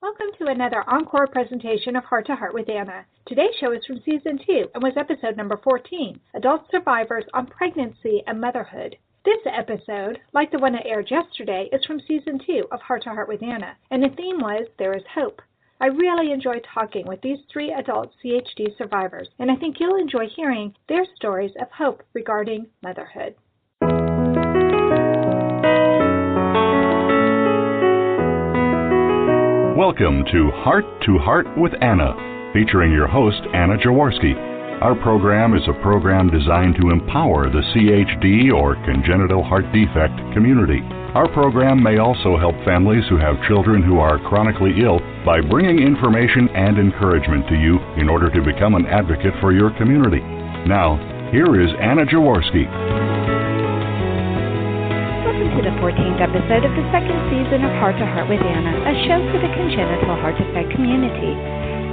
Welcome to another Encore presentation of Heart to Heart with Anna. Today's show is from Season 2 and was episode number 14, Adult Survivors on Pregnancy and Motherhood. This episode, like the one that aired yesterday, is from Season 2 of Heart to Heart with Anna, and the theme was There is Hope. I really enjoyed talking with these 3 adult CHD survivors, and I think you'll enjoy hearing their stories of hope regarding motherhood. Welcome to Heart with Anna, featuring your host, Anna Jaworski. Our program is a program designed to empower the CHD or congenital heart defect community. Our program may also help families who have children who are chronically ill by bringing information and encouragement to you in order to become an advocate for your community. Now, here is Anna Jaworski. Welcome to the 14th episode of the second season of Heart to Heart with Anna, a show for the congenital heart defect community.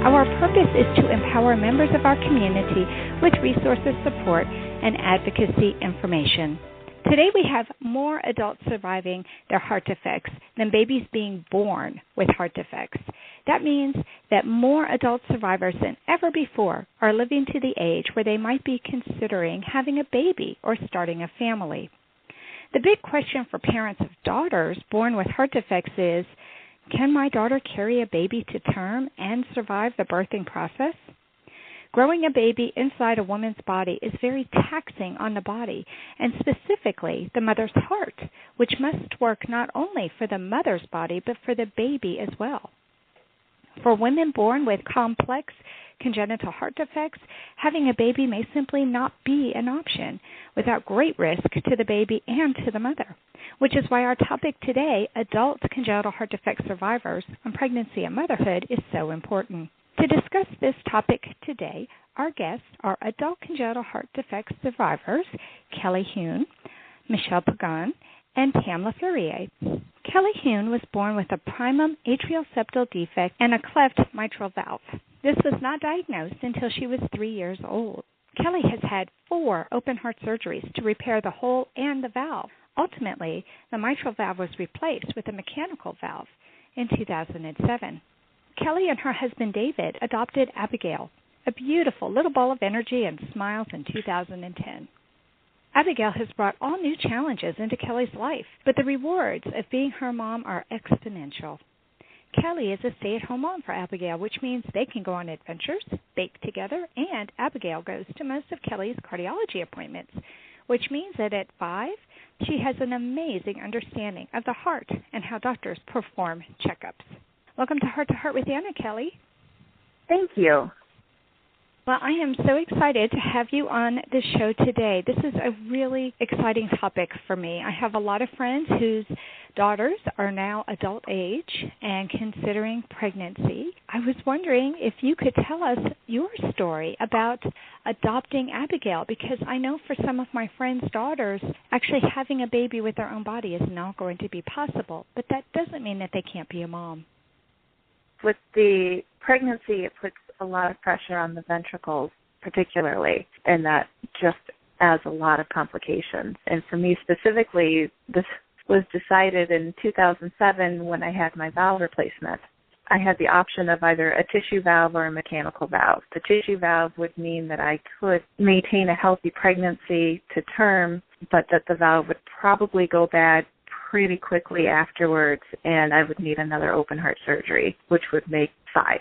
Our purpose is to empower members of our community with resources, support, and advocacy information. Today we have more adults surviving their heart defects than babies being born with heart defects. That means that more adult survivors than ever before are living to the age where they might be considering having a baby or starting a family. The big question for parents of daughters born with heart defects is, can my daughter carry a baby to term and survive the birthing process? Growing a baby inside a woman's body is very taxing on the body, and specifically the mother's heart, which must work not only for the mother's body but for the baby as well. For women born with complex congenital heart defects, having a baby may simply not be an option without great risk to the baby and to the mother, which is why our topic today, adult congenital heart defect survivors on pregnancy and motherhood, is so important. To discuss this topic today, our guests are adult congenital heart defect survivors Kelly Hune, Michelle Pagan, and Pamela Ferrier. Kelly Hune was born with a primum atrial septal defect and a cleft mitral valve. This was not diagnosed until she was 3 years old. Kelly has had 4 open heart surgeries to repair the hole and the valve. Ultimately, the mitral valve was replaced with a mechanical valve in 2007. Kelly and her husband David adopted Abigail, a beautiful little ball of energy and smiles, in 2010. Abigail has brought all new challenges into Kelly's life, but the rewards of being her mom are exponential. Kelly is a stay-at-home mom for Abigail, which means they can go on adventures, bake together, and Abigail goes to most of Kelly's cardiology appointments, which means that at 5, she has an amazing understanding of the heart and how doctors perform checkups. Welcome to Heart with Anna, Kelly. Thank you. Well, I am so excited to have you on the show today. This is a really exciting topic for me. I have a lot of friends whose daughters are now adult age and considering pregnancy. I was wondering if you could tell us your story about adopting Abigail, because I know for some of my friends' daughters, actually having a baby with their own body is not going to be possible, but that doesn't mean that they can't be a mom. With the pregnancy, it puts a lot of pressure on the ventricles particularly, and that just adds a lot of complications. And for me specifically, this was decided in 2007 when I had my valve replacement. I had the option of either a tissue valve or a mechanical valve. The tissue valve would mean that I could maintain a healthy pregnancy to term, but that the valve would probably go bad pretty quickly afterwards, and I would need another open heart surgery, which would make 5.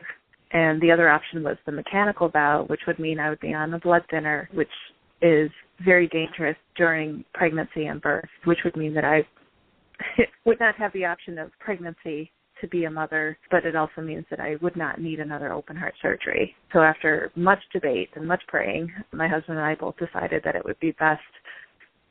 And the other option was the mechanical valve, which would mean I would be on a blood thinner, which is very dangerous during pregnancy and birth, which would mean that I would not have the option of pregnancy to be a mother, but it also means that I would not need another open heart surgery. So after much debate and much praying, my husband and I both decided that it would be best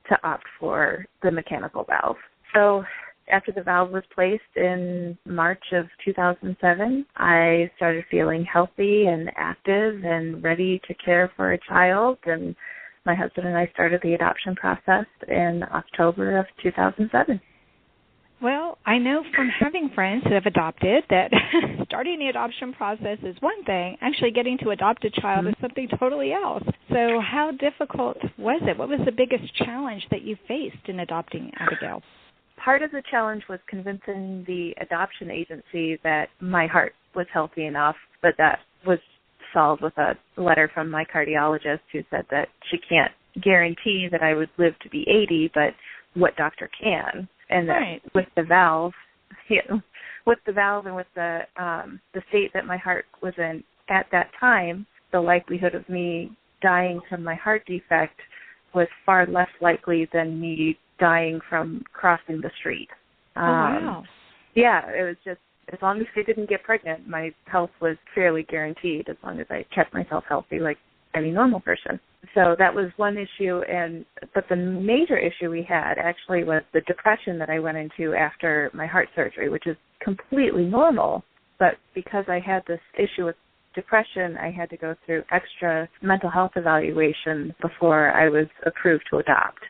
to opt for the mechanical valve. So after the valve was placed in March of 2007, I started feeling healthy and active and ready to care for a child, and my husband and I started the adoption process in October of 2007. Well, I know from having friends who have adopted that starting the adoption process is one thing. Actually getting to adopt a child is something totally else. So how difficult was it? What was the biggest challenge that you faced in adopting Abigail? part of the challenge was convincing the adoption agency that my heart was healthy enough, but that was solved with a letter from my cardiologist who said that she can't guarantee that I would live to be 80, but what doctor can. And that with the valve, and with the state that my heart was in at that time, the likelihood of me dying from my heart defect was far less likely than me dying from crossing the street. Wow. Yeah, it was just, as long as I didn't get pregnant, my health was fairly guaranteed as long as I kept myself healthy like any normal person. So that was one issue, but the major issue we had actually was the depression that I went into after my heart surgery, which is completely normal. But because I had this issue with depression, I had to go through extra mental health evaluation before I was approved to adopt.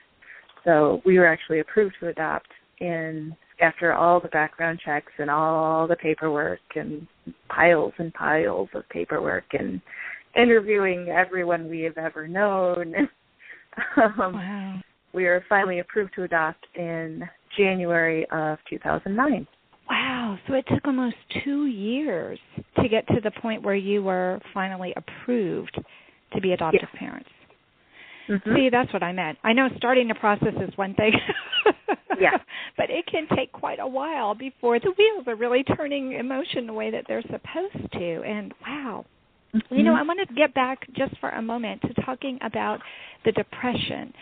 So we were actually approved to adopt after all the background checks and all the paperwork and piles of paperwork and interviewing everyone we have ever known. Wow. We were finally approved to adopt in January of 2009. Wow. So it took almost 2 years to get to the point where you were finally approved to be adoptive parents. Mm-hmm. See, that's what I meant. I know starting the process is one thing. Yeah. But it can take quite a while before the wheels are really turning in motion the way that they're supposed to. And wow. Mm-hmm. You know, I want to get back just for a moment to talking about the depression.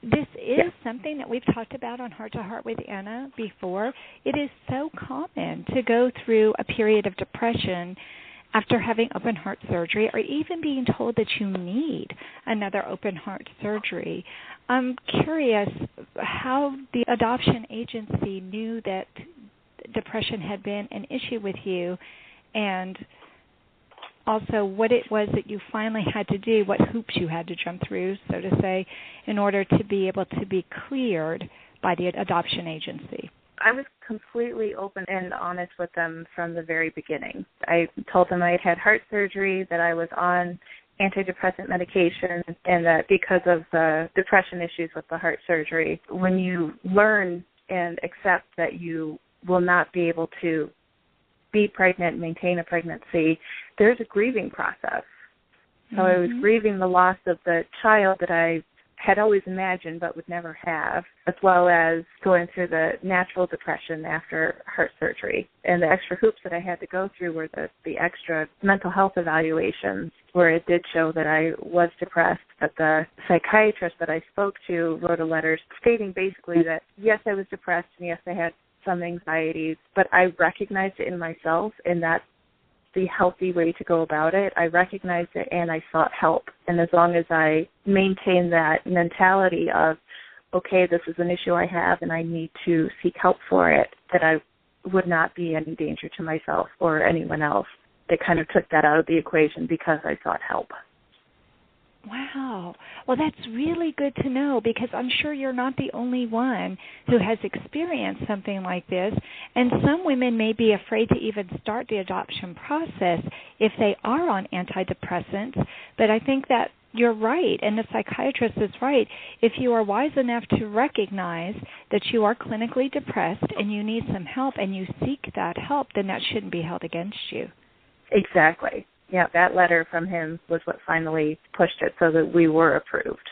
This is something that we've talked about on Heart to Heart with Anna before. It is so common to go through a period of depression after having open heart surgery or even being told that you need another open heart surgery. I'm curious how the adoption agency knew that depression had been an issue with you, and also what it was that you finally had to do, what hoops you had to jump through, so to say, in order to be able to be cleared by the adoption agency. I was completely open and honest with them from the very beginning. I told them I had heart surgery, that I was on antidepressant medication, and that because of the depression issues with the heart surgery, when you learn and accept that you will not be able to be pregnant, maintain a pregnancy, there's a grieving process. So I was grieving the loss of the child that I had always imagined but would never have, as well as going through the natural depression after heart surgery. And the extra hoops that I had to go through were the extra mental health evaluations, where it did show that I was depressed, but the psychiatrist that I spoke to wrote a letter stating basically that, yes, I was depressed, and yes, I had some anxieties, but I recognized it in myself, and that's the healthy way to go about it. I recognized it and I sought help. And as long as I maintain that mentality of, okay, this is an issue I have and I need to seek help for it, that I would not be any danger to myself or anyone else. They kind of took that out of the equation because I sought help. Wow. Well, that's really good to know, because I'm sure you're not the only one who has experienced something like this. And some women may be afraid to even start the adoption process if they are on antidepressants. But I think that you're right, and the psychiatrist is right. If you are wise enough to recognize that you are clinically depressed and you need some help and you seek that help, then that shouldn't be held against you. Exactly. Yeah, that letter from him was what finally pushed it so that we were approved.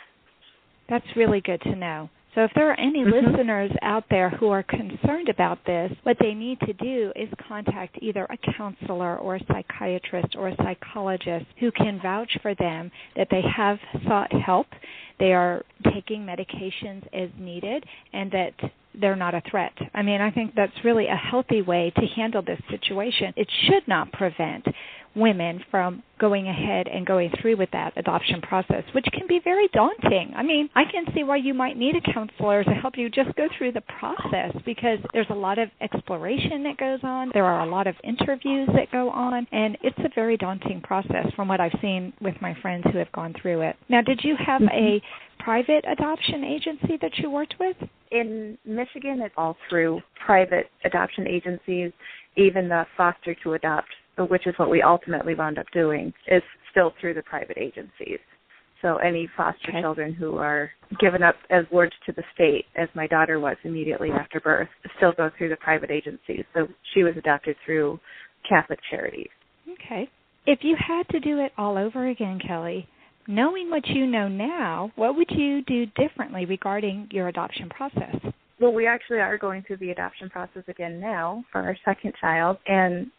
That's really good to know. So if there are any listeners out there who are concerned about this, what they need to do is contact either a counselor or a psychiatrist or a psychologist who can vouch for them that they have sought help, they are taking medications as needed, and that they're not a threat. I mean, I think that's really a healthy way to handle this situation. It should not prevent women from going ahead and going through with that adoption process, which can be very daunting. I mean, I can see why you might need a counselor to help you just go through the process, because there's a lot of exploration that goes on. There are a lot of interviews that go on, and it's a very daunting process from what I've seen with my friends who have gone through it. Now, did you have a private adoption agency that you worked with? In Michigan, it's all through private adoption agencies. Even the foster to adopt, which is what we ultimately wound up doing, is still through the private agencies. So any foster children who are given up as wards to the state, as my daughter was immediately after birth, still go through the private agencies. So she was adopted through Catholic Charities. Okay. If you had to do it all over again, Kelly, knowing what you know now, what would you do differently regarding your adoption process? Well, we actually are going through the adoption process again now for our second child. And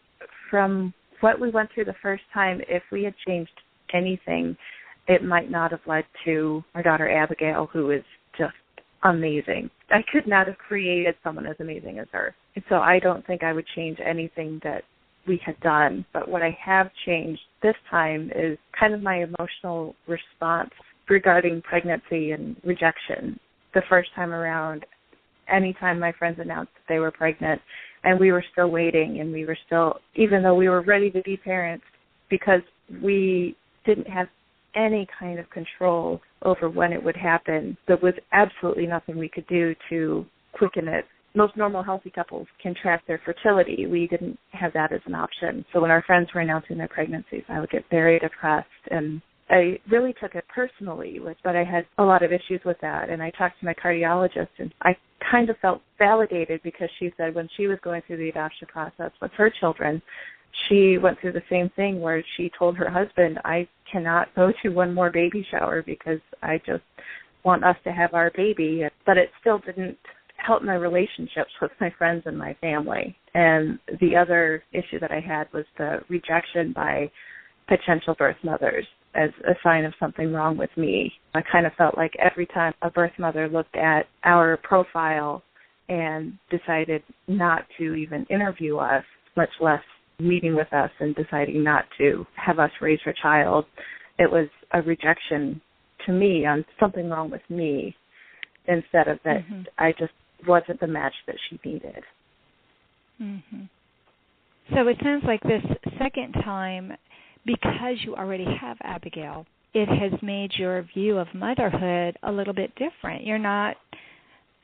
from what we went through the first time, if we had changed anything, it might not have led to our daughter Abigail, who is just amazing. I could not have created someone as amazing as her. And so I don't think I would change anything that we had done. But what I have changed this time is kind of my emotional response regarding pregnancy and rejection. The first time around, anytime my friends announced that they were pregnant, and we were still waiting, and we were still, even though we were ready to be parents, because we didn't have any kind of control over when it would happen, there was absolutely nothing we could do to quicken it. Most normal, healthy couples can track their fertility. We didn't have that as an option. So when our friends were announcing their pregnancies, I would get very depressed, and I really took it personally, but I had a lot of issues with that. And I talked to my cardiologist, and I kind of felt validated because she said when she was going through the adoption process with her children, she went through the same thing where she told her husband, I cannot go to one more baby shower because I just want us to have our baby. But it still didn't help my relationships with my friends and my family. And the other issue that I had was the rejection by potential birth mothers as a sign of something wrong with me. I kind of felt like every time a birth mother looked at our profile and decided not to even interview us, much less meeting with us and deciding not to have us raise her child, it was a rejection to me on something wrong with me instead of that I just wasn't the match that she needed. Mm-hmm. So it sounds like this second time, because you already have Abigail, it has made your view of motherhood a little bit different. You're not,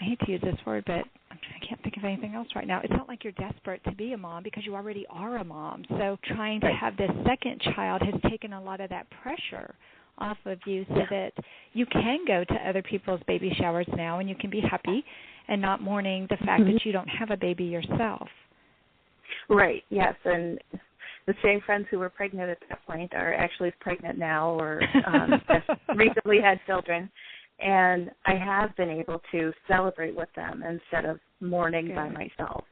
I hate to use this word, but I can't think of anything else right now. It's not like you're desperate to be a mom because you already are a mom. So trying to have this second child has taken a lot of that pressure off of you so that you can go to other people's baby showers now and you can be happy and not mourning the fact that you don't have a baby yourself. Right, yes, and the same friends who were pregnant at that point are actually pregnant now or just recently had children. And I have been able to celebrate with them instead of mourning by myself.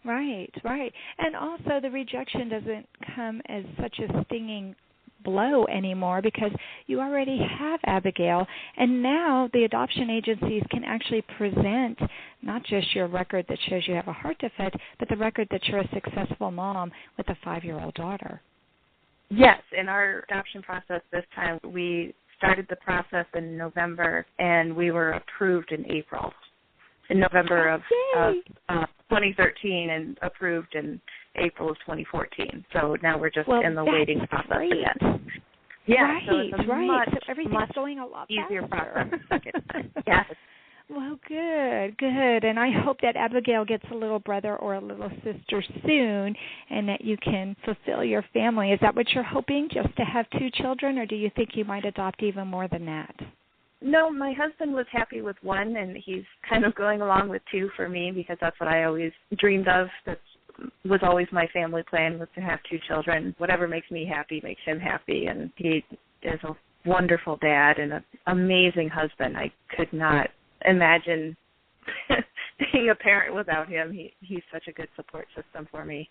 Right, right. And also the rejection doesn't come as such a stinging blow anymore because you already have Abigail, and now the adoption agencies can actually present not just your record that shows you have a heart defect, but the record that you're a successful mom with a 5-year-old daughter. Yes, in our adoption process this time, we started the process in November, and we were approved in April. In November of 2013 and approved in April of 2014. So now we're just in the waiting process again. Yeah, right, so it's a much, so everything's going a lot easier faster. process. Yes. Well, good. And I hope that Abigail gets a little brother or a little sister soon and that you can fulfill your family. Is that what you're hoping, just to have 2 children, or do you think you might adopt even more than that? No, my husband was happy with 1, and he's kind of going along with 2 for me because that's what I always dreamed of. That was always my family plan, was to have 2 children. Whatever makes me happy makes him happy, and he is a wonderful dad and an amazing husband. I could not imagine being a parent without him. He's such a good support system for me.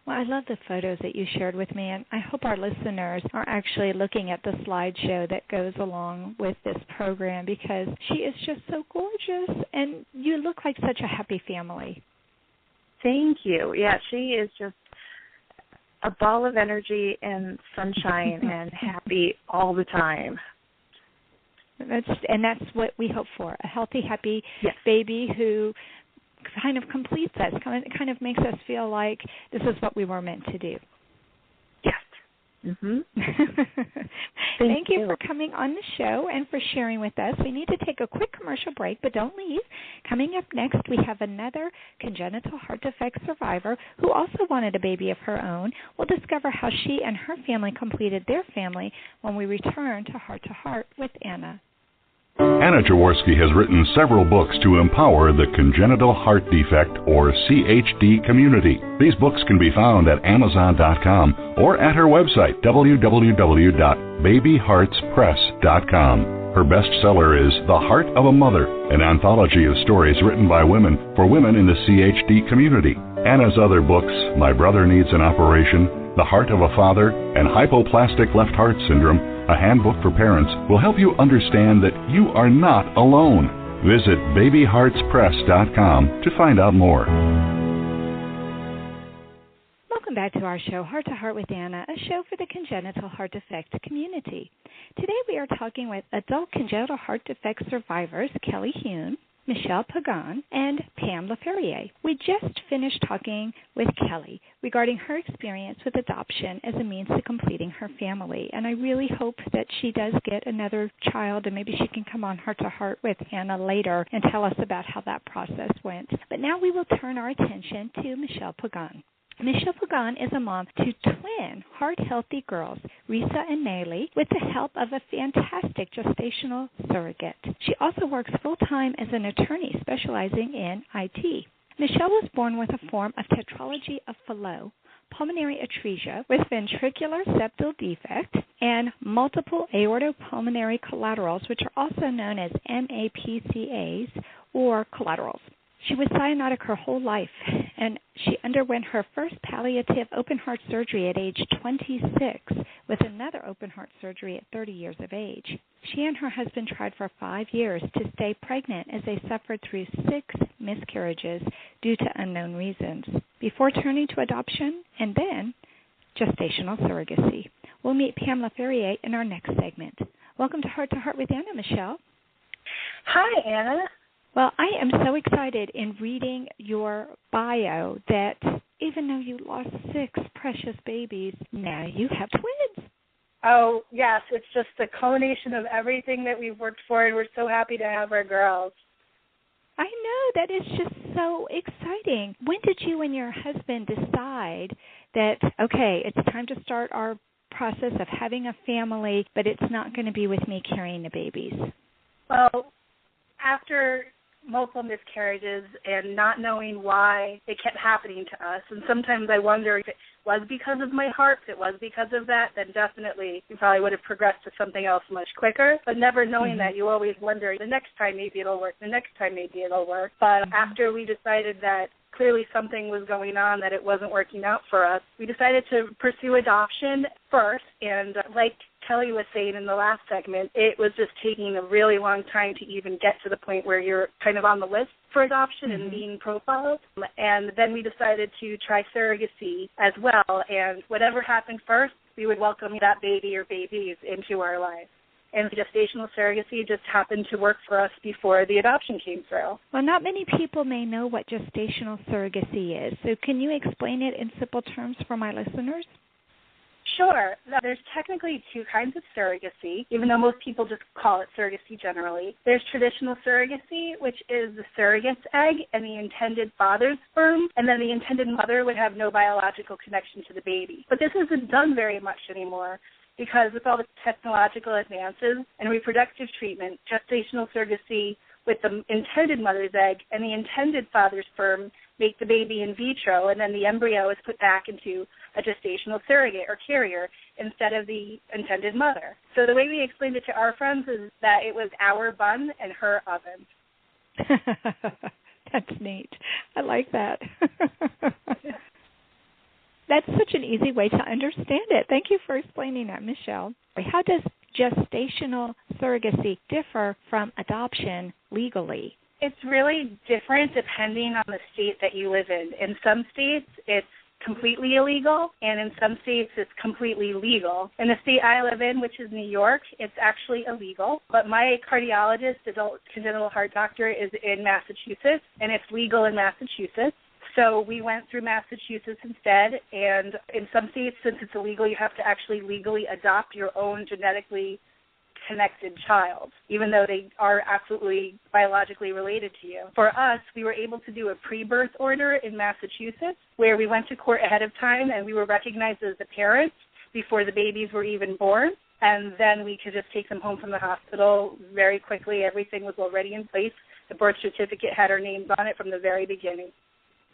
Well, I love the photos that you shared with me, and I hope our listeners are actually looking at the slideshow that goes along with this program because she is just so gorgeous, and you look like such a happy family. Thank you. Yeah, she is just a ball of energy and sunshine and happy all the time. That's what we hope for, a healthy, happy baby who kind of completes us, kind of makes us feel like this is what we were meant to do. Yes. Mm-hmm. Thank you for coming on the show and for sharing with us. We need to take a quick commercial break, but don't leave. Coming up next, we have another congenital heart defect survivor who also wanted a baby of her own. We'll discover how she and her family completed their family when we return to Heart with Anna. Anna Jaworski has written several books to empower the congenital heart defect, or CHD, community. These books can be found at Amazon.com or at her website, www.babyheartspress.com. Her bestseller is The Heart of a Mother, an anthology of stories written by women for women in the CHD community. Anna's other books, My Brother Needs an Operation, The Heart of a Father, and Hypoplastic Left Heart Syndrome, a handbook for parents, will help you understand that you are not alone. Visit babyheartspress.com to find out more. Welcome back to our show, Heart to Heart with Anna, a show for the congenital heart defect community. Today we are talking with adult congenital heart defect survivors Kelly Hune, Michelle Pagan, and Pam LaFerrier. We just finished talking with Kelly regarding her experience with adoption as a means to completing her family, and I really hope that she does get another child, and maybe she can come on Heart to Heart with Anna later and tell us about how that process went. But now we will turn our attention to Michelle Pagan. Michelle Pagan is a mom to twin heart-healthy girls, Risa and Nayli, with the help of a fantastic gestational surrogate. She also works full-time as an attorney specializing in IT. Michelle was born with a form of tetralogy of Fallot, pulmonary atresia with ventricular septal defect, and multiple aortopulmonary collaterals, which are also known as MAPCAs or collaterals. She was cyanotic her whole life, and she underwent her first palliative open-heart surgery at age 26 with another open-heart surgery at 30 years of age. She and her husband tried for 5 years to stay pregnant as they suffered through 6 miscarriages due to unknown reasons, before turning to adoption and then gestational surrogacy. We'll meet Pam LaFerrier in our next segment. Welcome to Heart with Anna, Michelle. Hi, Anna. Well, I am so excited in reading your bio that even though you lost 6 precious babies, now you have twins. Oh, yes. It's just the culmination of everything that we've worked for, and we're so happy to have our girls. I know. That is just so exciting. When did you and your husband decide that, okay, it's time to start our process of having a family, but it's not going to be with me carrying the babies? Well, after multiple miscarriages and not knowing why it kept happening to us, and sometimes I wonder if it was because of my heart, if it was because of that, then definitely we probably would have progressed to something else much quicker. But never knowing that, you always wonder, the next time maybe it'll work, the next time maybe it'll work. But after we decided that clearly something was going on, that it wasn't working out for us, we decided to pursue adoption first. And like Kelly was saying in the last segment, it was just taking a really long time to even get to the point where you're kind of on the list for adoption and being profiled. And then we decided to try surrogacy as well. And whatever happened first, we would welcome that baby or babies into our lives. And gestational surrogacy just happened to work for us before the adoption came through. Well, not many people may know what gestational surrogacy is. So can you explain it in simple terms for my listeners? Sure. Now, there's technically 2 kinds of surrogacy, even though most people just call it surrogacy generally. There's traditional surrogacy, which is the surrogate's egg and the intended father's sperm, and then the intended mother would have no biological connection to the baby. But this isn't done very much anymore, because with all the technological advances and reproductive treatment, gestational surrogacy with the intended mother's egg and the intended father's sperm make the baby in vitro, and then the embryo is put back into a gestational surrogate or carrier instead of the intended mother. So the way we explained it to our friends is that it was our bun and her oven. That's neat. I like that. That's such an easy way to understand it. Thank you for explaining that, Michelle. How does gestational surrogacy differ from adoption legally? It's really different depending on the state that you live in. In some states, it's completely illegal, and in some states, it's completely legal. In the state I live in, which is New York, it's actually illegal, but my cardiologist, adult congenital heart doctor, is in Massachusetts, and it's legal in Massachusetts. So we went through Massachusetts instead, and in some states, since it's illegal, you have to actually legally adopt your own genetically connected child, even though they are absolutely biologically related to you. For us, we were able to do a pre-birth order in Massachusetts, where we went to court ahead of time, and we were recognized as the parents before the babies were even born. And then we could just take them home from the hospital very quickly. Everything was already in place. The birth certificate had our names on it from the very beginning.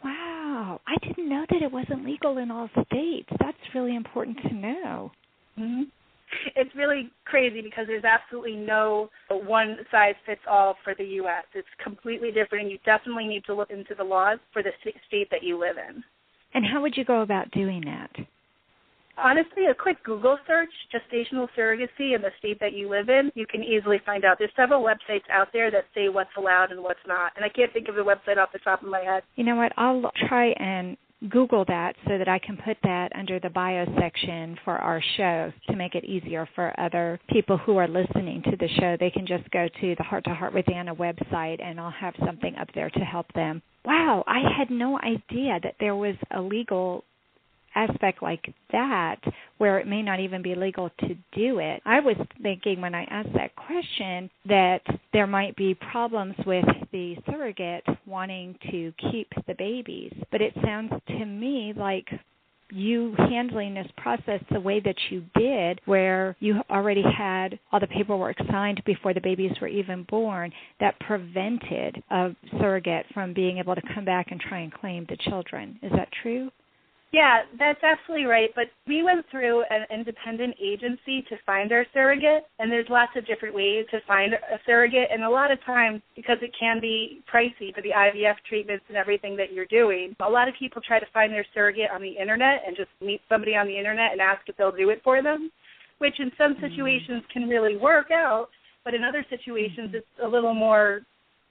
Wow. I didn't know that it wasn't legal in all states. That's really important to know. Mm-hmm. It's really crazy because there's absolutely no one-size-fits-all for the U.S. It's completely different, and you definitely need to look into the laws for the state that you live in. And how would you go about doing that? Honestly, a quick Google search, gestational surrogacy in the state that you live in, you can easily find out. There's several websites out there that say what's allowed and what's not, and I can't think of the website off the top of my head. You know what? I'll try and Google that so that I can put that under the bio section for our show to make it easier for other people who are listening to the show. They can just go to the Heart to Heart with Anna website, and I'll have something up there to help them. Wow, I had no idea that there was a legal aspect like that where it may not even be legal to do it. I was thinking when I asked that question that there might be problems with the surrogate wanting to keep the babies, but it sounds to me like you handling this process the way that you did, where you already had all the paperwork signed before the babies were even born, that prevented a surrogate from being able to come back and try and claim the children. Is that true? Yeah, that's absolutely right. But we went through an independent agency to find our surrogate, and there's lots of different ways to find a surrogate. And a lot of times, because it can be pricey for the IVF treatments and everything that you're doing, a lot of people try to find their surrogate on the Internet and just meet somebody on the Internet and ask if they'll do it for them, which in some situations can really work out, but in other situations it's a little more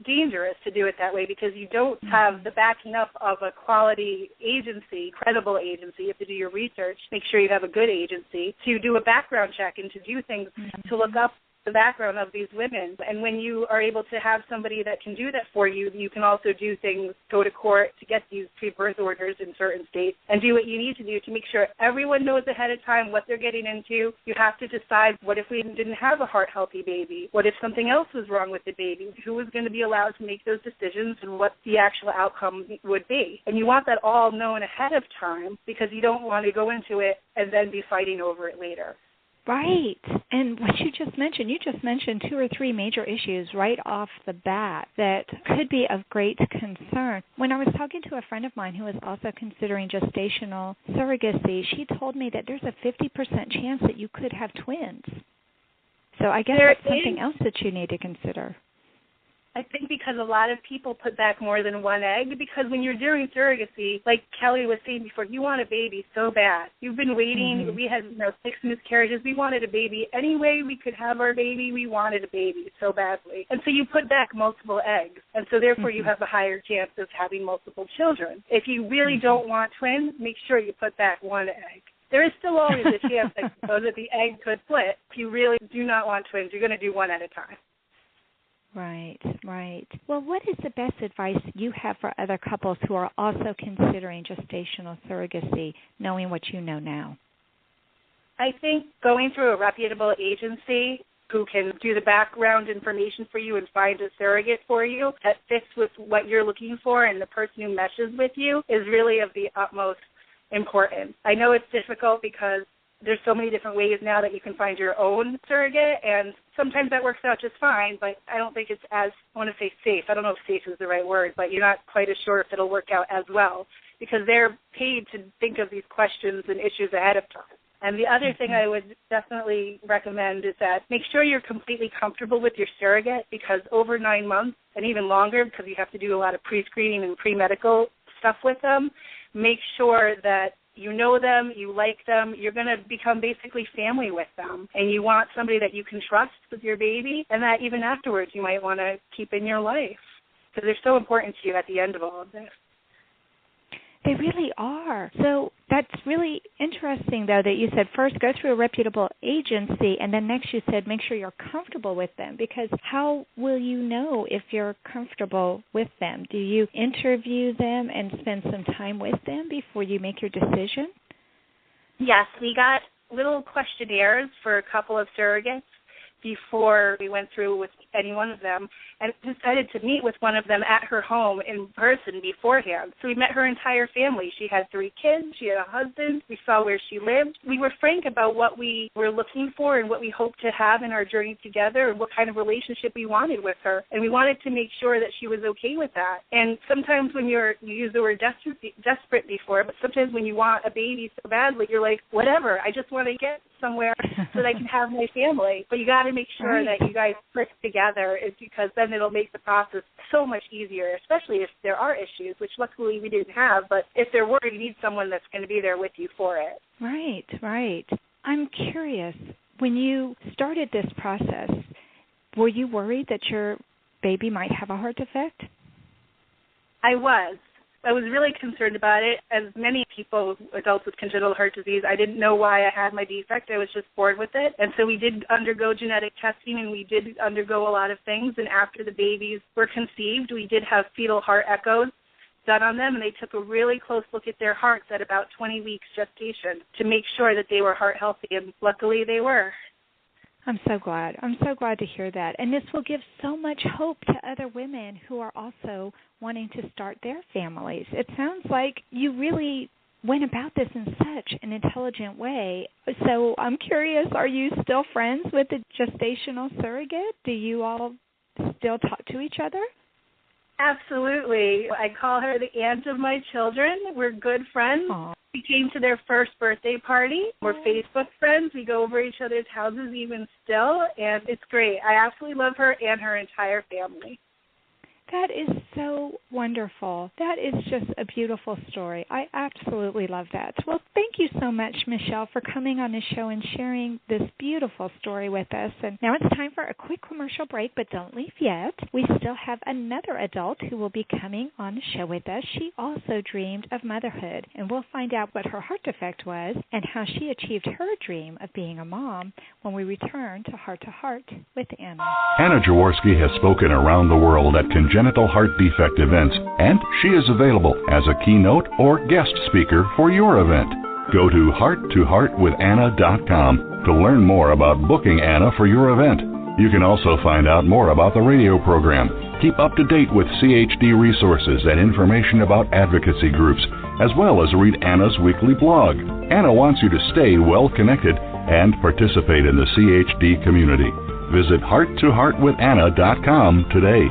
dangerous to do it that way because you don't have the backing up of a quality agency, credible agency. You have to do your research, make sure you have a good agency to do a background check and to do things to look up the background of these women. And when you are able to have somebody that can do that for you, you can also do things, go to court to get these pre-birth orders in certain states and do what you need to do to make sure everyone knows ahead of time what they're getting into. You have to decide, what if we didn't have a heart-healthy baby? What if something else was wrong with the baby? Who is going to be allowed to make those decisions and what the actual outcome would be? And you want that all known ahead of time because you don't want to go into it and then be fighting over it later. Right. And what you just mentioned 2 or 3 major issues right off the bat that could be of great concern. When I was talking to a friend of mine who was also considering gestational surrogacy, she told me that there's a 50% chance that you could have twins. So I guess that's something else that you need to consider. I think because a lot of people put back more than one egg, because when you're doing surrogacy, like Kelly was saying before, you want a baby so bad. You've been waiting. We had 6 miscarriages. We wanted a baby. Any way we could have our baby, we wanted a baby so badly. And so you put back multiple eggs, and so therefore you have a higher chance of having multiple children. If you really don't want twins, make sure you put back 1 egg. There is still always a chance, I suppose, that the egg could split. If you really do not want twins, you're going to do 1 at a time. Right, right. Well, what is the best advice you have for other couples who are also considering gestational surrogacy, knowing what you know now? I think going through a reputable agency who can do the background information for you and find a surrogate for you that fits with what you're looking for and the person who meshes with you is really of the utmost importance. I know it's difficult because there's so many different ways now that you can find your own surrogate, and sometimes that works out just fine, but I don't think it's as, I want to say safe. I don't know if safe is the right word, but you're not quite as sure if it'll work out as well because they're paid to think of these questions and issues ahead of time. And the other thing I would definitely recommend is that make sure you're completely comfortable with your surrogate because over 9 months and even longer because you have to do a lot of pre-screening and pre-medical stuff with them, make sure that you know them, you like them, you're going to become basically family with them, and you want somebody that you can trust with your baby and that even afterwards you might want to keep in your life because they're so important to you at the end of all of this. They really are. So that's really interesting interesting, though, that you said first go through a reputable agency, and then next you said make sure you're comfortable with them, because how will you know if you're comfortable with them? Do you interview them and spend some time with them before you make your decision? Yes, we got little questionnaires for a couple of surrogates before we went through with any one of them, and decided to meet with one of them at her home in person beforehand. So we met her entire family. She had 3 kids. She had a husband. We saw where she lived. We were frank about what we were looking for and what we hoped to have in our journey together and what kind of relationship we wanted with her. And we wanted to make sure that she was okay with that. And sometimes when you use the word desperate before, but sometimes when you want a baby so badly, you're like, whatever, I just want to get somewhere so that I can have my family. But you got to make sure that you guys click together, is because then it'll make the process so much easier, especially if there are issues, which luckily we didn't have. But if there were, you need someone that's going to be there with you for it. Right, right. I'm curious, when you started this process, were you worried that your baby might have a heart defect? I was really concerned about it. As many people, adults with congenital heart disease, I didn't know why I had my defect. I was just bored with it. And so we did undergo genetic testing, and we did undergo a lot of things. And after the babies were conceived, we did have fetal heart echoes done on them, and they took a really close look at their hearts at about 20 weeks gestation to make sure that they were heart healthy, and luckily they were. I'm so glad. I'm so glad to hear that. And this will give so much hope to other women who are also wanting to start their families. It sounds like you really went about this in such an intelligent way. So I'm curious, are you still friends with the gestational surrogate? Do you all still talk to each other? Absolutely. I call her the aunt of my children. We're good friends. Aww. We came to their first birthday party. We're Facebook friends. We go over each other's houses even still, and it's great. I absolutely love her and her entire family. That is so wonderful. That is just a beautiful story. I absolutely love that. Well, thank you so much, Michelle, for coming on the show and sharing this beautiful story with us. And now it's time for a quick commercial break, but don't leave yet. We still have another adult who will be coming on the show with us. She also dreamed of motherhood, and we'll find out what her heart defect was and how she achieved her dream of being a mom when we return to Heart with Anna. Anna Jaworski has spoken around the world at congenital heart defect events, and she is available as a keynote or guest speaker for your event. Go to hearttoheartwithanna.com to learn more about booking Anna for your event. You can also find out more about the radio program, keep up to date with CHD resources and information about advocacy groups, as well as read Anna's weekly blog. Anna wants you to stay well connected and participate in the CHD community. Visit hearttoheartwithanna.com today.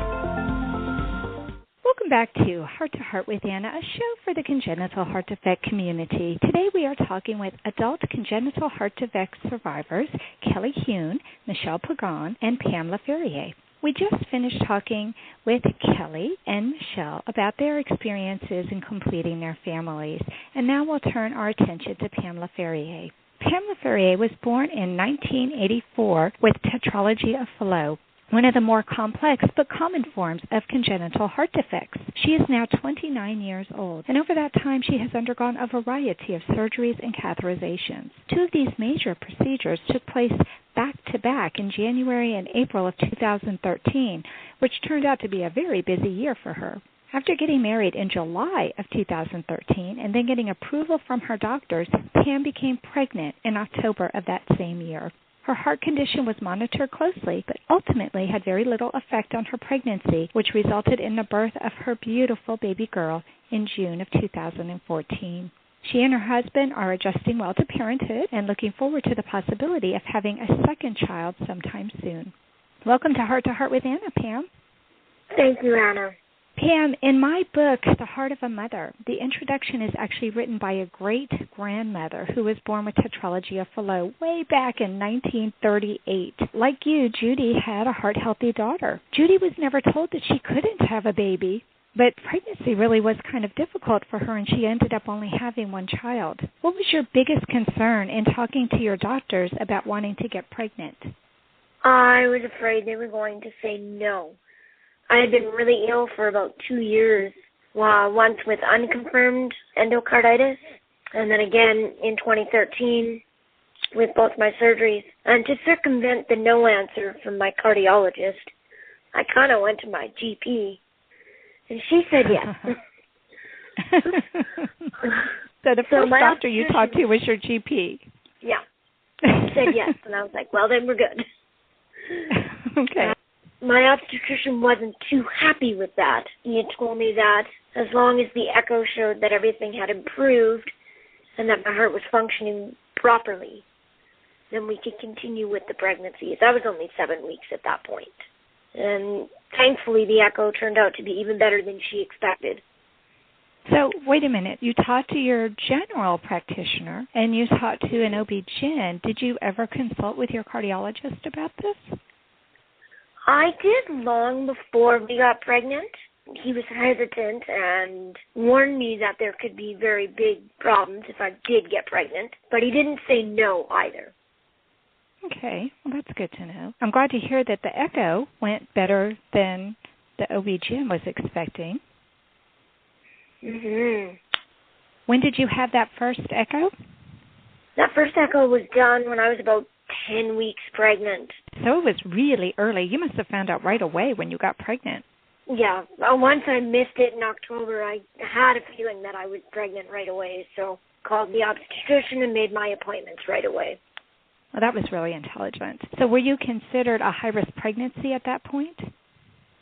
Welcome back to Heart with Anna, a show for the congenital heart defect community. Today we are talking with adult congenital heart defect survivors Kelly Hune, Michelle Pagan, and Pam LaFerrier. We just finished talking with Kelly and Michelle about their experiences in completing their families, and now we'll turn our attention to Pam LaFerrier. Pam LaFerrier was born in 1984 with tetralogy of Fallot, one of the more complex but common forms of congenital heart defects. She is now 29 years old, and over that time she has undergone a variety of surgeries and catheterizations. 2 of these major procedures took place back-to-back in January and April of 2013, which turned out to be a very busy year for her. After getting married in July of 2013 and then getting approval from her doctors, Pam became pregnant in October of that same year. Her heart condition was monitored closely, but ultimately had very little effect on her pregnancy, which resulted in the birth of her beautiful baby girl in June of 2014. She and her husband are adjusting well to parenthood and looking forward to the possibility of having a second child sometime soon. Welcome to Heart with Anna, Pam. Thank you, Anna. Pam, in my book, The Heart of a Mother, the introduction is actually written by a great-grandmother who was born with tetralogy of Fallot way back in 1938. Like you, Judy had a heart-healthy daughter. Judy was never told that she couldn't have a baby, but pregnancy really was kind of difficult for her, and she ended up only having one child. What was your biggest concern in talking to your doctors about wanting to get pregnant? I was afraid they were going to say no. I had been really ill for about 2 years, once with unconfirmed endocarditis and then again in 2013 with both my surgeries. And to circumvent the no answer from my cardiologist, I kind of went to my GP, and she said yes. So the first doctor you talked to was your GP? Yeah. She said yes, and I was like, well, then we're good. Okay. My obstetrician wasn't too happy with that. He had told me that as long as the echo showed that everything had improved and that my heart was functioning properly, then we could continue with the pregnancy. That was only 7 weeks at that point. And thankfully, the echo turned out to be even better than she expected. So, wait a minute. You talked to your general practitioner and you talked to an OB-GYN. Did you ever consult with your cardiologist about this? I did long before we got pregnant. He was hesitant and warned me that there could be very big problems if I did get pregnant, but he didn't say no either. Okay, well, that's good to know. I'm glad to hear that the echo went better than the OB-GYN was expecting. Mm-hmm. When did you have that first echo? That first echo was done when I was about 10 weeks pregnant. So it was really early. You must have found out right away when you got pregnant. Yeah. Once I missed it in October, I had a feeling that I was pregnant right away, so called the obstetrician and made my appointments right away. Well, that was really intelligent. So were you considered a high-risk pregnancy at that point?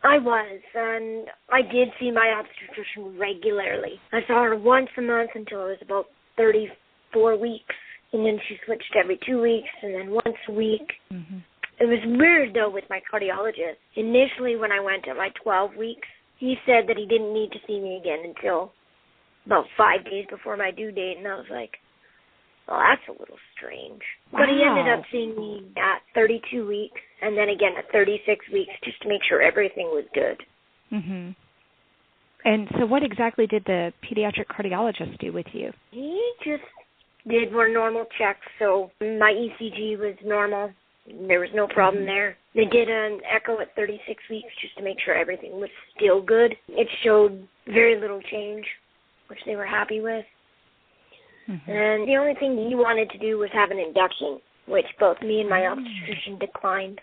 I was, and I did see my obstetrician regularly. I saw her once a month until I was about 34 weeks, and then she switched every 2 weeks, and then once a week. Mm-hmm. It was weird, though, with my cardiologist. Initially, when I went at my 12 weeks, he said that he didn't need to see me again until about 5 days before my due date, and I was like, well, that's a little strange. Wow. But he ended up seeing me at 32 weeks and then again at 36 weeks just to make sure everything was good. Mm-hmm. And so what exactly did the pediatric cardiologist do with you? He just did more normal checks. So my ECG was normal. There was no problem there. They did an echo at 36 weeks just to make sure everything was still good. It showed very little change, which they were happy with. Mm-hmm. And the only thing he wanted to do was have an induction, which both me and my obstetrician declined.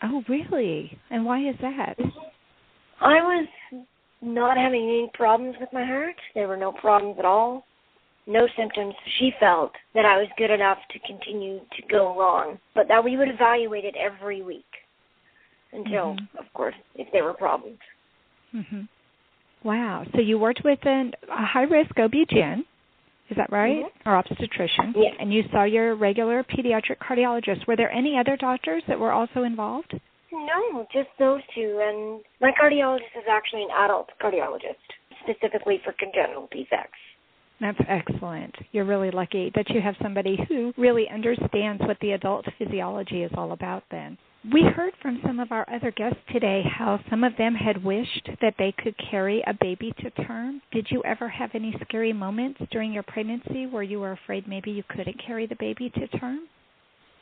Oh, really? And why is that? I was not having any problems with my heart. There were no problems at all. No symptoms. She felt that I was good enough to continue to go along, but that we would evaluate it every week until, of course, if there were problems. Mm-hmm. Wow. So you worked with a high-risk OB-GYN. Is that right? Mm-hmm. Or obstetrician? Yes. And you saw your regular pediatric cardiologist. Were there any other doctors that were also involved? No, just those two. And my cardiologist is actually an adult cardiologist, specifically for congenital defects. That's excellent. You're really lucky that you have somebody who really understands what the adult physiology is all about then. We heard from some of our other guests today how some of them had wished that they could carry a baby to term. Did you ever have any scary moments during your pregnancy where you were afraid maybe you couldn't carry the baby to term?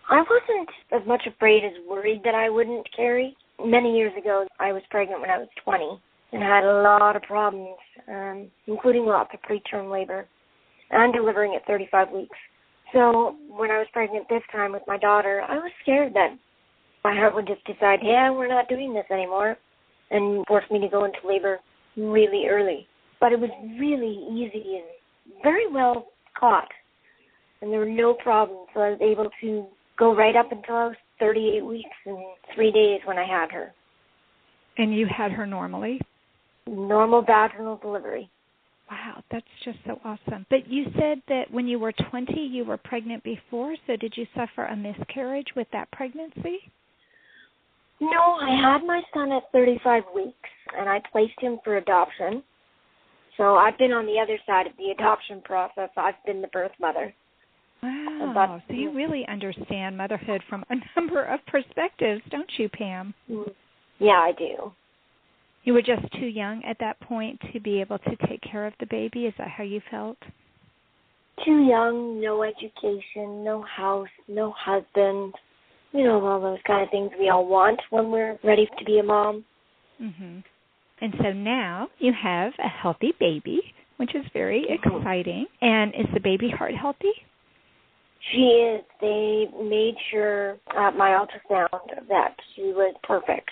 I wasn't as much afraid as worried that I wouldn't carry. Many years ago, I was pregnant when I was 20 and had a lot of problems, including lots of preterm labor and delivering at 35 weeks. So when I was pregnant this time with my daughter, I was scared that my heart would just decide, yeah, we're not doing this anymore, and force me to go into labor really early. But it was really easy and very well caught, and there were no problems. So I was able to go right up until I was 38 weeks and 3 days when I had her. And you had her normally? Normal vaginal delivery. Wow, that's just so awesome. But you said that when you were 20, you were pregnant before, so did you suffer a miscarriage with that pregnancy? No, I had my son at 35 weeks, and I placed him for adoption. So I've been on the other side of the adoption process. I've been the birth mother. Wow, so you really understand motherhood from a number of perspectives, don't you, Pam? Yeah, I do. You were just too young at that point to be able to take care of the baby? Is that how you felt? Too young, no education, no house, no husband. You know, all those kind of things we all want when we're ready to be a mom. Mm-hmm. And so now you have a healthy baby which is very exciting. And is the baby heart healthy? She is. They made sure at my ultrasound that she was perfect.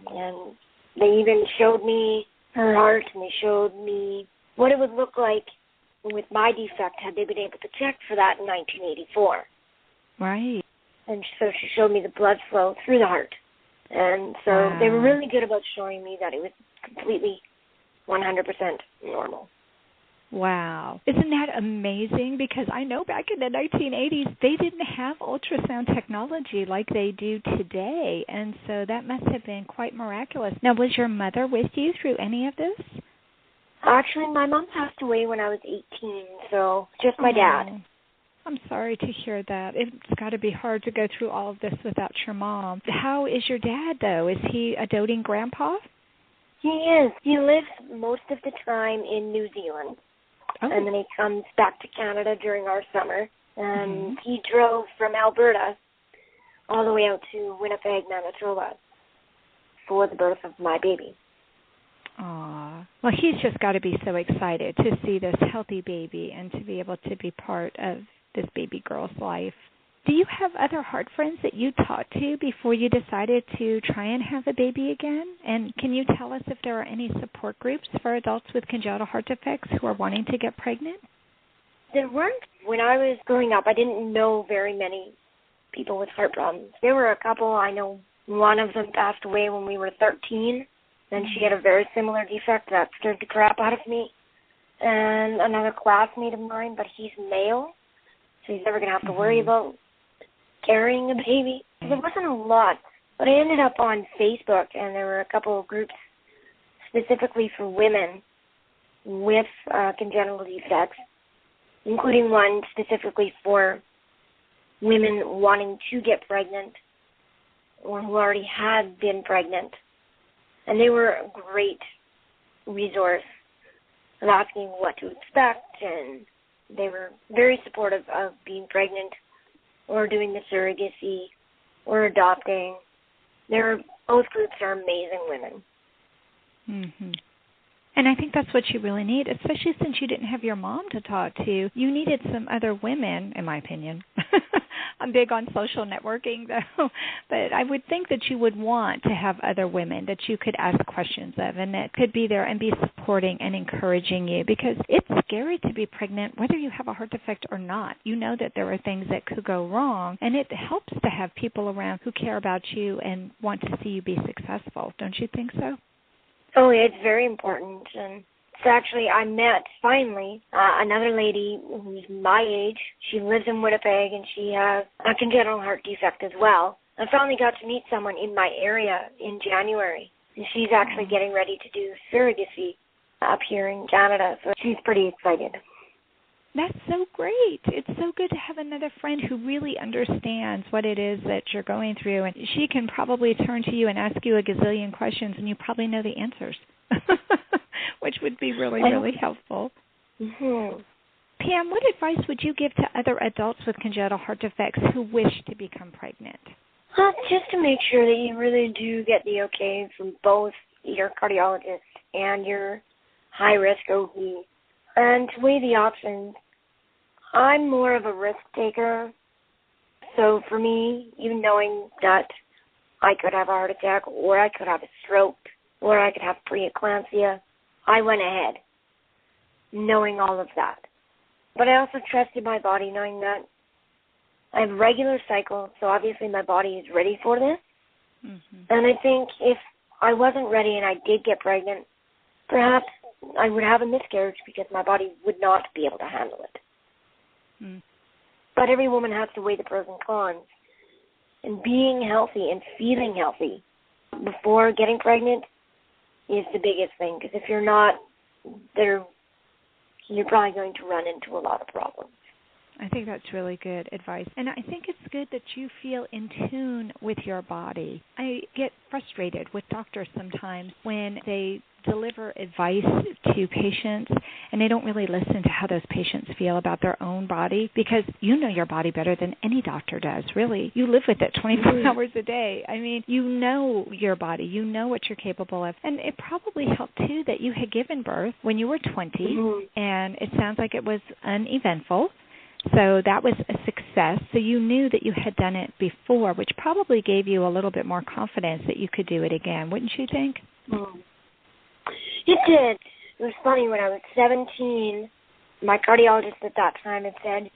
And they even showed me her heart, and they showed me what it would look like with my defect had they been able to check for that in 1984. Right. And so she showed me the blood flow through the heart. And so they were really good about showing me that it was completely 100% normal. Wow. Isn't that amazing? Because I know back in the 1980s, they didn't have ultrasound technology like they do today. And so that must have been quite miraculous. Now, was your mother with you through any of this? Actually, my mom passed away when I was 18, so just my dad. I'm sorry to hear that. It's got to be hard to go through all of this without your mom. How is your dad, though? Is he a doting grandpa? He is. He lives most of the time in New Zealand. Oh. And then he comes back to Canada during our summer. And he drove from Alberta all the way out to Winnipeg, Manitoba for the birth of my baby. Aw. Well, he's just got to be so excited to see this healthy baby and to be able to be part of this baby girl's life. Do you have other heart friends that you talked to before you decided to try and have a baby again? And can you tell us if there are any support groups for adults with congenital heart defects who are wanting to get pregnant? There weren't. When I was growing up, I didn't know very many people with heart problems. There were a couple. I know one of them passed away when we were 13, and she had a very similar defect that scared the crap out of me. And another classmate of mine, but he's male, so he's never going to have to worry about carrying a baby. There wasn't a lot, but I ended up on Facebook, and there were a couple of groups specifically for women with congenital defects, including one specifically for women wanting to get pregnant or who already had been pregnant. And they were a great resource of asking what to expect, and they were very supportive of being pregnant or doing the surrogacy or adopting. Both groups are amazing women. Mm-hmm. And I think that's what you really need, especially since you didn't have your mom to talk to. You needed some other women, in my opinion. I'm big on social networking, though. But I would think that you would want to have other women that you could ask questions of and that could be there and be supporting and encouraging you, because it's scary to be pregnant whether you have a heart defect or not. You know that there are things that could go wrong, and it helps to have people around who care about you and want to see you be successful. Don't you think so? Oh, it's very important. And so actually, I met, finally, another lady who's my age. She lives in Winnipeg, and she has a congenital heart defect as well. I finally got to meet someone in my area in January, and she's actually getting ready to do surrogacy up here in Canada, so she's pretty excited. That's so great. It's so good to have another friend who really understands what it is that you're going through, and she can probably turn to you and ask you a gazillion questions, and you probably know the answers, which would be really, really helpful. Mm-hmm. Pam, what advice would you give to other adults with congenital heart defects who wish to become pregnant? Just to make sure that you really do get the okay from both your cardiologist and your high-risk OB, and to weigh the options. I'm more of a risk taker, so for me, even knowing that I could have a heart attack, or I could have a stroke, or I could have preeclampsia, I went ahead, knowing all of that. But I also trusted my body, knowing that I have regular cycles, so obviously my body is ready for this. Mm-hmm. And I think if I wasn't ready and I did get pregnant, perhaps I would have a miscarriage because my body would not be able to handle it. Mm. But every woman has to weigh the pros and cons. And being healthy and feeling healthy before getting pregnant is the biggest thing, because if you're not, you're probably going to run into a lot of problems. I think that's really good advice. And I think it's good that you feel in tune with your body. I get frustrated with doctors sometimes when they deliver advice to patients and they don't really listen to how those patients feel about their own body, because you know your body better than any doctor does, really. You live with it 24 hours a day. I mean, you know your body. You know what you're capable of. And it probably helped, too, that you had given birth when you were 20, and it sounds like it was uneventful. So that was a success. So you knew that you had done it before, which probably gave you a little bit more confidence that you could do it again, wouldn't you think? It did. It was funny. When I was 17, my cardiologist at that time had said,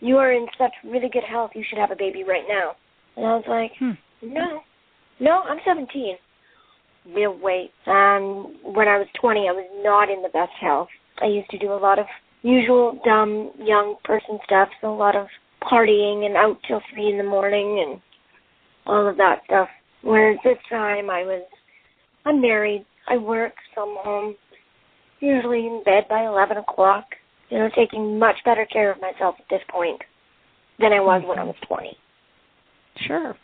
"You are in such really good health, you should have a baby right now." And I was like, no, I'm 17. We'll wait. When I was 20, I was not in the best health. I used to do a lot of usual dumb young person stuff, so a lot of partying and out till 3 in the morning and all of that stuff. Whereas this time I'm married, I work, so I'm home, usually in bed by 11 o'clock, taking much better care of myself at this point than I was when I was 20. Sure.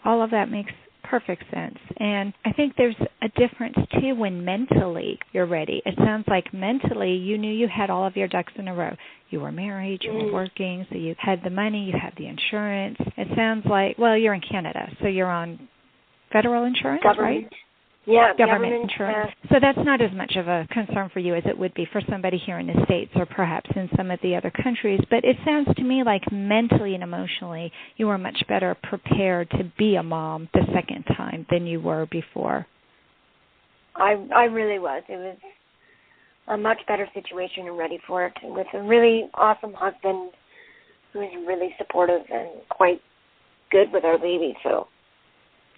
All of that makes perfect sense. And I think there's a difference, too, when mentally you're ready. It sounds like mentally you knew you had all of your ducks in a row. You were married, you were working, so you had the money, you had the insurance. It sounds like, well, you're in Canada, so you're on federal insurance, government. Right? Yeah, government insurance. So that's not as much of a concern for you as it would be for somebody here in the States or perhaps in some of the other countries. But it sounds to me like mentally and emotionally you were much better prepared to be a mom the second time than you were before. I really was. It was a much better situation and ready for it, with a really awesome husband who was really supportive and quite good with our baby, so.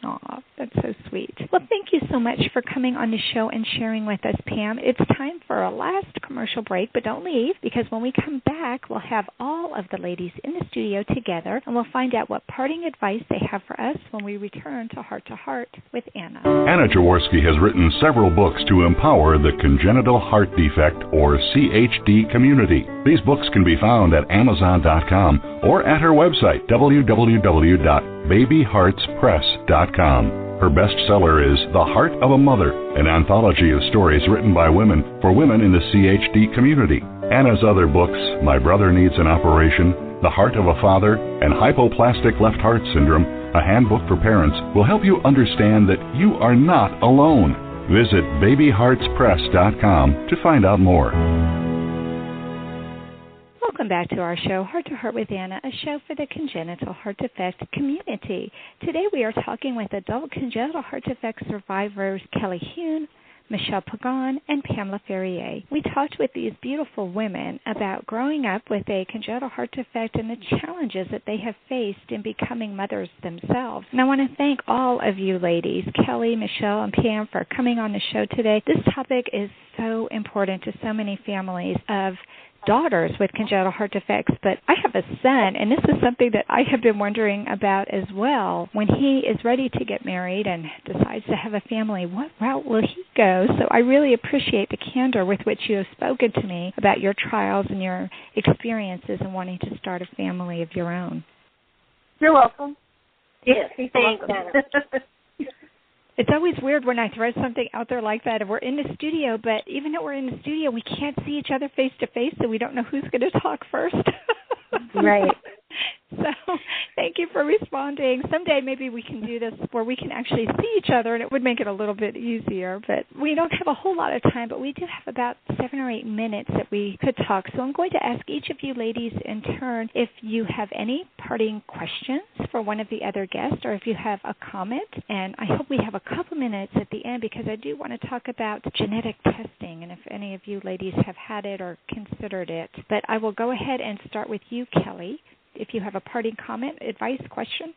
Aw, that's so sweet. Well, thank you so much for coming on the show and sharing with us, Pam. It's time for a last commercial break, but don't leave, because when we come back, we'll have all of the ladies in the studio together, and we'll find out what parting advice they have for us when we return to Heart with Anna. Anna Jaworski has written several books to empower the congenital heart defect, or CHD, community. These books can be found at Amazon.com or at her website, www.babyheartspress.com. Her bestseller is The Heart of a Mother, an anthology of stories written by women for women in the CHD community. Anna's other books, My Brother Needs an Operation, The Heart of a Father, and Hypoplastic Left Heart Syndrome, a handbook for parents, will help you understand that you are not alone. Visit babyheartspress.com to find out more. Welcome back to our show, Heart to Heart with Anna, a show for the congenital heart defect community. Today we are talking with adult congenital heart defect survivors Kelly Hune, Michelle Pagan, and Pamela Ferrier. We talked with these beautiful women about growing up with a congenital heart defect and the challenges that they have faced in becoming mothers themselves. And I want to thank all of you ladies, Kelly, Michelle, and Pam, for coming on the show today. This topic is so important to so many families of daughters with congenital heart defects, but I have a son, and this is something that I have been wondering about as well. When he is ready to get married and decides to have a family, what route will he go? So I really appreciate the candor with which you have spoken to me about your trials and your experiences in wanting to start a family of your own. You're welcome. Yes, thanks, Anna. It's always weird when I throw something out there like that and we're in the studio, but even though we're in the studio, we can't see each other face to face, so we don't know who's going to talk first. Right. So thank you for responding. Someday maybe we can do this where we can actually see each other, and it would make it a little bit easier. But we don't have a whole lot of time, but we do have about 7 or 8 minutes that we could talk. So I'm going to ask each of you ladies in turn if you have any parting questions for one of the other guests, or if you have a comment. And I hope we have a couple minutes at the end, because I do want to talk about genetic testing and if any of you ladies have had it or considered it. But I will go ahead and start with you, Kelly. If you have a parting comment, advice, question?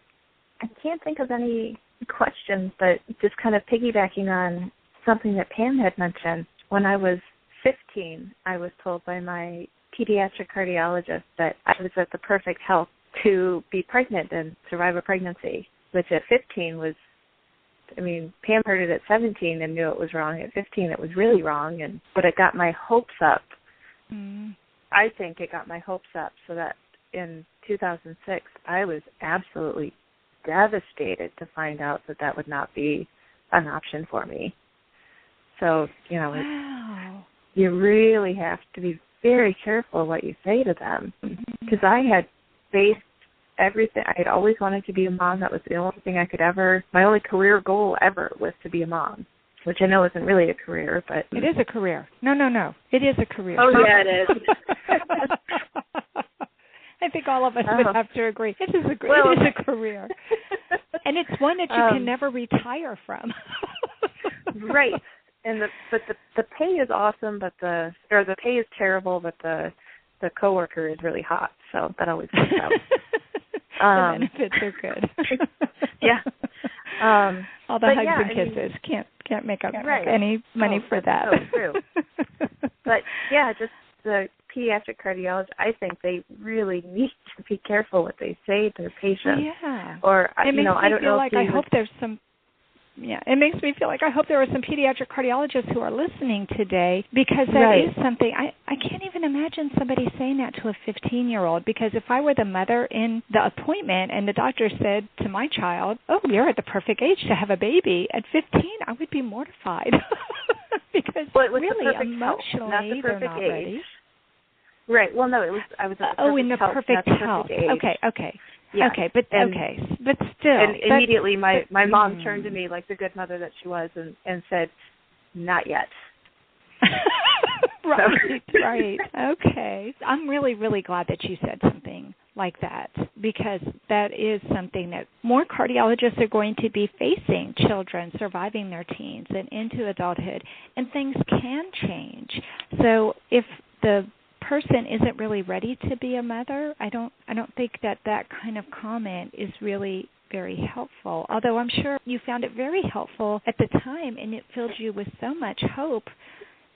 I can't think of any questions, but just kind of piggybacking on something that Pam had mentioned. When I was 15, I was told by my pediatric cardiologist that I was at the perfect health to be pregnant and survive a pregnancy, which at 15 was, Pam heard it at 17 and knew it was wrong. At 15, it was really wrong, but it got my hopes up. I think it got my hopes up so that in 2006, I was absolutely devastated to find out that would not be an option for me. So, Wow. you really have to be very careful what you say to them. Because I had based everything, I had always wanted to be a mom. That was the only thing I could ever, my only career goal ever was to be a mom, which I know isn't really a career, but. It is a career. No. It is a career. Oh, yeah, it is. I think all of us would have to agree. It is a career. And it's one that you can never retire from. Right. And the pay is awesome, but the pay is terrible, but the coworker is really hot, so that always works out. The benefits are good. Yeah. All the hugs and kisses can't make up any money for that. So true. But yeah, just the pediatric cardiologists, I think they really need to be careful what they say to their patients. Yeah. Or I don't know. I hope there's some. Yeah, it makes me feel like I hope there are some pediatric cardiologists who are listening today, because that is something, I can't even imagine somebody saying that to a 15-year-old, because if I were the mother in the appointment and the doctor said to my child, oh, you're at the perfect age to have a baby, at 15, I would be mortified. Because really, emotionally, they're not ready. Right. Well, no, I was at the in the perfect health. Okay. Yeah. Okay, but still. And immediately my mom turned to me like the good mother that she was and said, not yet. Right. Okay. I'm really, really glad that you said something like that, because that is something that more cardiologists are going to be facing, children surviving their teens and into adulthood, and things can change. So if the person isn't really ready to be a mother, I don't think that kind of comment is really very helpful. Although I'm sure you found it very helpful at the time and it filled you with so much hope,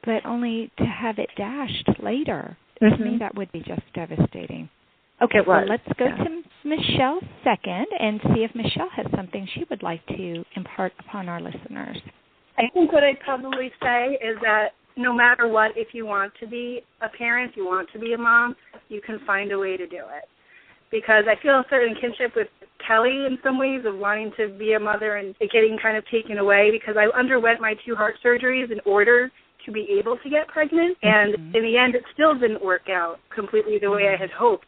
but only to have it dashed later. To me, that would be just devastating. Okay, well, let's go to Michelle second and see if Michelle has something she would like to impart upon our listeners. I think what I'd probably say is that no matter what, if you want to be a parent, you want to be a mom, you can find a way to do it. Because I feel a certain kinship with Kelly in some ways of wanting to be a mother and it getting kind of taken away, because I underwent my 2 heart surgeries in order to be able to get pregnant. And in the end, it still didn't work out completely the way I had hoped.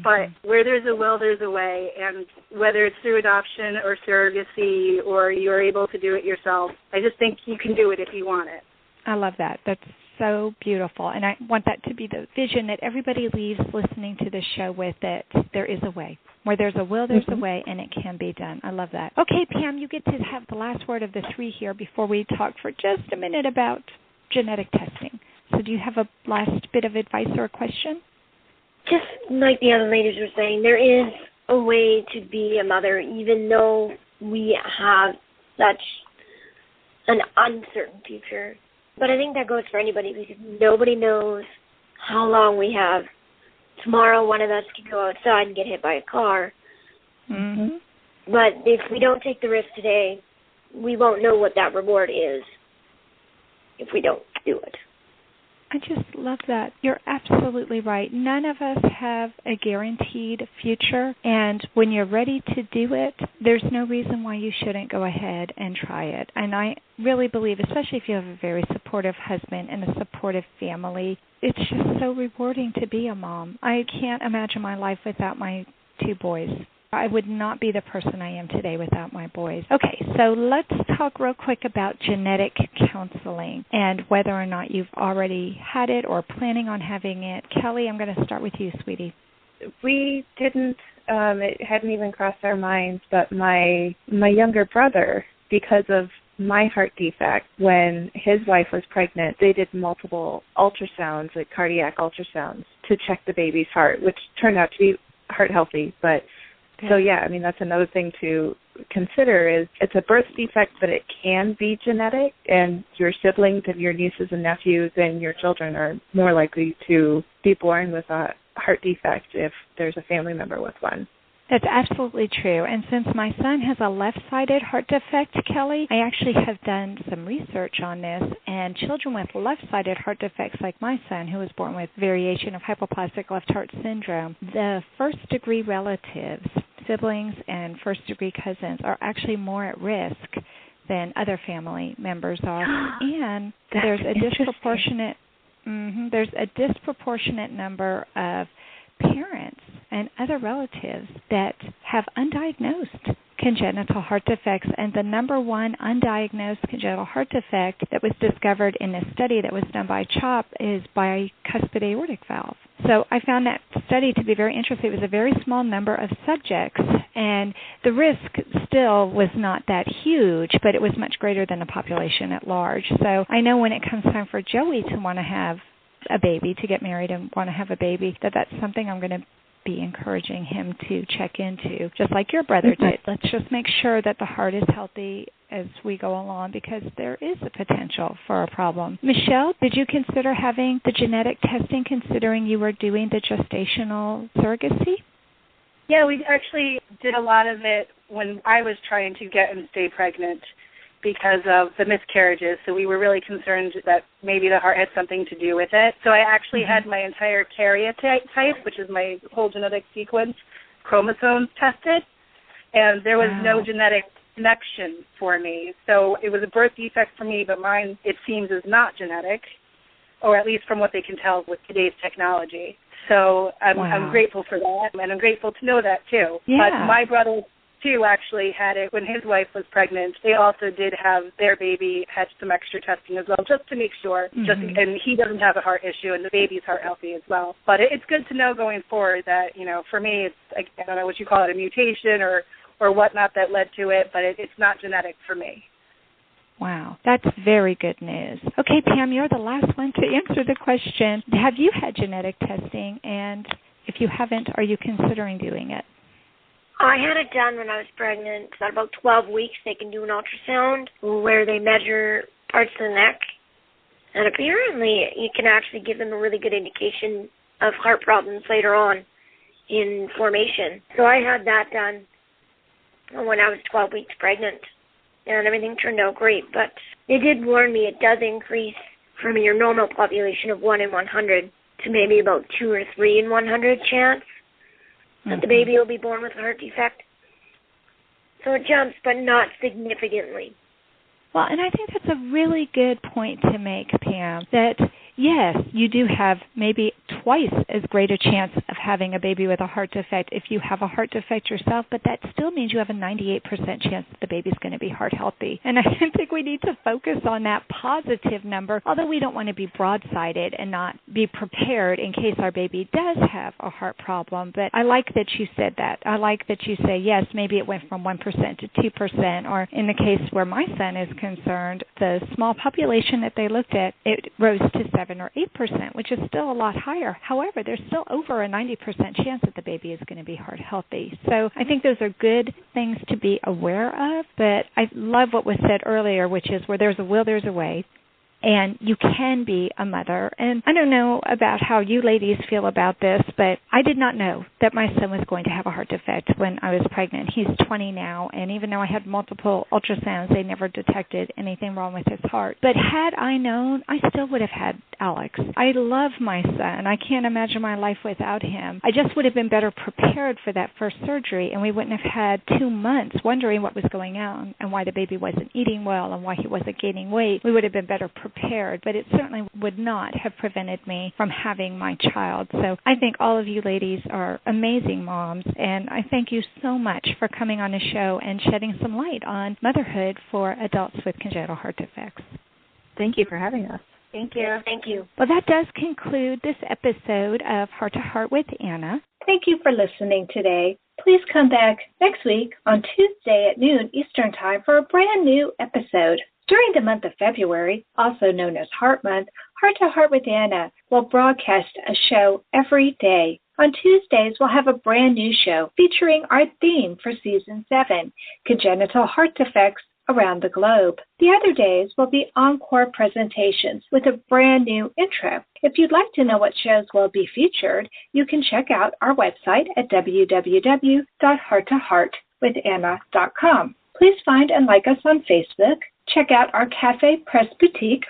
But where there's a will, there's a way. And whether it's through adoption or surrogacy or you're able to do it yourself, I just think you can do it if you want it. I love that. That's so beautiful. And I want that to be the vision that everybody leaves listening to this show with, that there is a way. Where there's a will, there's a way, and it can be done. I love that. Okay, Pam, you get to have the last word of the 3 here before we talk for just a minute about genetic testing. So do you have a last bit of advice or a question? Just like the other ladies were saying, there is a way to be a mother, even though we have such an uncertain future. But I think that goes for anybody, because nobody knows how long we have. Tomorrow, one of us could go outside and get hit by a car. But if we don't take the risk today, we won't know what that reward is if we don't do it. I just love that. You're absolutely right. None of us have a guaranteed future, and when you're ready to do it, there's no reason why you shouldn't go ahead and try it. And I really believe, especially if you have a very supportive husband and a supportive family, it's just so rewarding to be a mom. I can't imagine my life without my 2 boys. I would not be the person I am today without my boys. Okay, so let's talk real quick about genetic counseling and whether or not you've already had it or planning on having it. Kelly, I'm going to start with you, sweetie. We didn't, it hadn't even crossed our minds, but my younger brother, because of my heart defect, when his wife was pregnant, they did multiple ultrasounds, like cardiac ultrasounds, to check the baby's heart, which turned out to be heart healthy, but so, yeah, I mean, that's another thing to consider is it's a birth defect, but it can be genetic, and your siblings and your nieces and nephews and your children are more likely to be born with a heart defect if there's a family member with one. That's absolutely true. And since my son has a left-sided heart defect, Kelly, I actually have done some research on this, and children with left-sided heart defects like my son, who was born with variation of hypoplastic left heart syndrome, the first-degree relatives, siblings and first-degree cousins, are actually more at risk than other family members are. And there's a disproportionate There's a disproportionate number of parents and other relatives that have undiagnosed congenital heart defects, and the number one undiagnosed congenital heart defect that was discovered in a study that was done by CHOP is bicuspid aortic valve. So I found that study to be very interesting. It was a very small number of subjects, and the risk still was not that huge, but it was much greater than the population at large. So I know when it comes time for Joey to want to have a baby, to get married and want to have a baby, that's something I'm going to be encouraging him to check into, just like your brother did. Let's just make sure that the heart is healthy as we go along, because there is a potential for a problem. Michelle, did you consider having the genetic testing, considering you were doing the gestational surrogacy? Yeah, we actually did a lot of it when I was trying to get and stay pregnant because of the miscarriages. So we were really concerned that maybe the heart had something to do with it. So I actually had my entire karyotype, which is my whole genetic sequence, chromosomes tested, and there was no genetic connection for me. So it was a birth defect for me, but mine, it seems, is not genetic, or at least from what they can tell with today's technology. So I'm grateful for that, and I'm grateful to know that, too. Yeah. But my brother, too, actually had it when his wife was pregnant. They also did have their baby, had some extra testing as well, just to make sure. And he doesn't have a heart issue, and the baby's heart healthy as well. But it's good to know going forward that, for me, it's, I don't know what you call it, a mutation or whatnot that led to it, but it's not genetic for me. Wow, that's very good news. Okay, Pam, you're the last one to answer the question. Have you had genetic testing, and if you haven't, are you considering doing it? I had it done when I was pregnant. At about 12 weeks, they can do an ultrasound where they measure parts of the neck. And apparently, you can actually give them a really good indication of heart problems later on in formation. So I had that done when I was 12 weeks pregnant, and everything turned out great. But they did warn me it does increase from your normal population of 1 in 100 to maybe about 2 or 3 in 100 chance that the baby will be born with a heart defect. So it jumps, but not significantly. Well, and I think that's a really good point to make, Pam, that yes, you do have maybe twice as great a chance of having a baby with a heart defect if you have a heart defect yourself, but that still means you have a 98% chance that the baby's going to be heart healthy. And I think we need to focus on that positive number, although we don't want to be broadsided and not be prepared in case our baby does have a heart problem. But I like that you said that. I like that you say, yes, maybe it went from 1% to 2%, or in the case where my son is concerned, the small population that they looked at, it rose to 7 or 8%, which is still a lot higher. However, there's still over a 90% chance that the baby is going to be heart healthy. So I think those are good things to be aware of, but I love what was said earlier, which is where there's a will, there's a way. And you can be a mother. And I don't know about how you ladies feel about this, but I did not know that my son was going to have a heart defect when I was pregnant. He's 20 now, and even though I had multiple ultrasounds, they never detected anything wrong with his heart. But had I known, I still would have had Alex. I love my son. I can't imagine my life without him. I just would have been better prepared for that first surgery, and we wouldn't have had 2 months wondering what was going on and why the baby wasn't eating well and why he wasn't gaining weight. We would have been better prepared, but it certainly would not have prevented me from having my child. So I think all of you ladies are amazing moms, and I thank you so much for coming on the show and shedding some light on motherhood for adults with congenital heart defects. Thank you for having us. Thank you. Thank you. Well, that does conclude this episode of Heart to Heart with Anna. Thank you for listening today. Please come back next week on Tuesday at noon Eastern Time for a brand new episode. During the month of February, also known as Heart Month, Heart to Heart with Anna will broadcast a show every day. On Tuesdays, we'll have a brand new show featuring our theme for Season 7, Congenital Heart Defects Around the Globe. The other days will be Encore presentations with a brand new intro. If you'd like to know what shows will be featured, you can check out our website at www.hearttoheartwithanna.com. Please find and like us on Facebook. Check out our Cafe Press Boutique.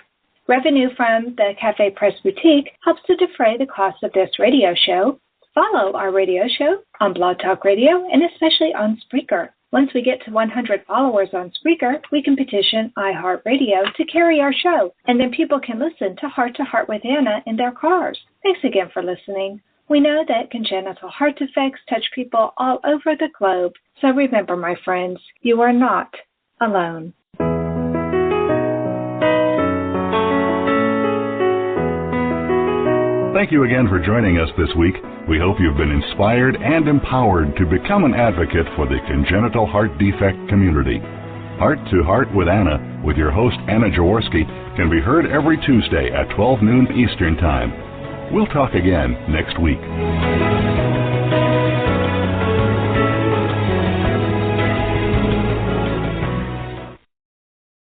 Revenue from the Cafe Press Boutique helps to defray the cost of this radio show. Follow our radio show on Blog Talk Radio and especially on Spreaker. Once we get to 100 followers on Spreaker, we can petition iHeartRadio to carry our show, and then people can listen to Heart with Anna in their cars. Thanks again for listening. We know that congenital heart defects touch people all over the globe, so remember, my friends, you are not alone. Thank you again for joining us this week. We hope you've been inspired and empowered to become an advocate for the congenital heart defect community. Heart to Heart with Anna, with your host Anna Jaworski, can be heard every Tuesday at 12 noon Eastern Time. We'll talk again next week.